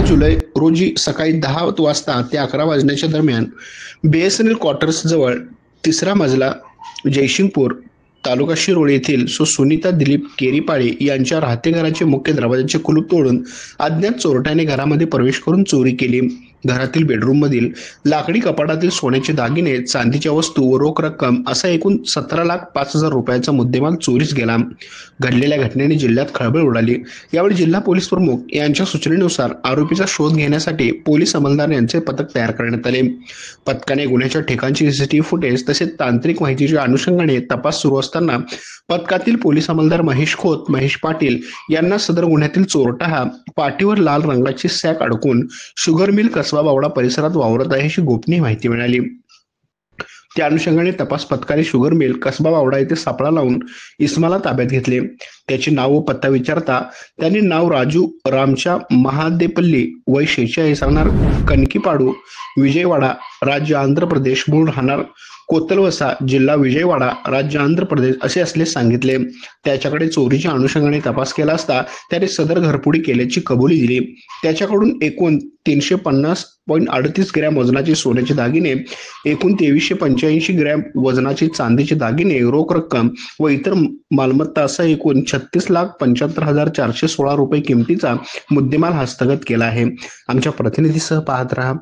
जुलै रोजी सकाळी 10 वाजता ते 11 वाजण्याच्या दरम्यान BSNL क्वार्टर्स जवळ तिसरा मजला जयसिंगपूर तालुका शिरोळ येथील सुनीता दिलीप केरीपाळे यांच्या राहते घराचे मुख्य दरवाजाचे कुलूप तोडून अज्ञात चोरट्याने घरामध्ये प्रवेश करून चोरी केली। घरातील बेडरूम मधील लाकडी कपाटातील सोन्याचे दागिने, चांदीच्या वस्तू व रोख रक्कम असा एकूण 17,05,000 रुपयाचा मुद्देमाल चोरीस गेला। घडलेल्या घटनेने जिल्ह्यात खळबळ उडाली। यावेळी जिल्हा पोलीस प्रमुख यांच्या सूचनेनुसार आरोपीचा शोध घेण्यासाठी पोलीस अंमलदार यांचे पथक तयार करण्यात आले। पथकाने गुन्ह्याच्या ठिकाणची CCTV फुटेज तसेच तांत्रिक माहितीच्या अनुषंगाने तपास सुरू असताना पथकातील पोलीस अंमलदार महेश खोत, महेश पाटील यांना सदर गुन्ह्यातील चोरटा पाठीवर लाल रंगाची सॅक अडकून शुगर मिल कसबा बावडा परिसरात वावरत आहे अशी गोपनीय माहिती मिळाली। त्या अनुषंगाने तपास पथकाने शुगर मिल कसबा बावडा येथे सापळा लावून इसमाला ताब्यात घेतले। त्याचे नाव व पत्ता विचारता त्यांनी नाव राजू रामच्या महादेपल्ली, वय 46, राहणार कणकीपाडू, विजयवाडा, राज्य आंध्र प्रदेश, मूळ राहणार कोतलवसा, जिल्हा विजयवाडा, राज्य आंध्र प्रदेश असे असल्याचे सांगितले। त्याच्याकडे चोरीच्या अनुषंगाने तपास केला असता त्याने सदर घरफोडी केल्याची कबुली दिली। त्याच्याकडून एकूण 350.38 ग्रॅम वजनाचे सोन्याचे दागिने, एकूण 2385 ग्रॅम वजनाचे चांदीचे दागिने, रोख रक्कम व इतर मालमत्ता असा एकूण 36,75,416 रुपये किमतीचा मुद्देमाल हस्तगत केला आहे। आमच्या प्रतिनिधीसह पाहत रहा।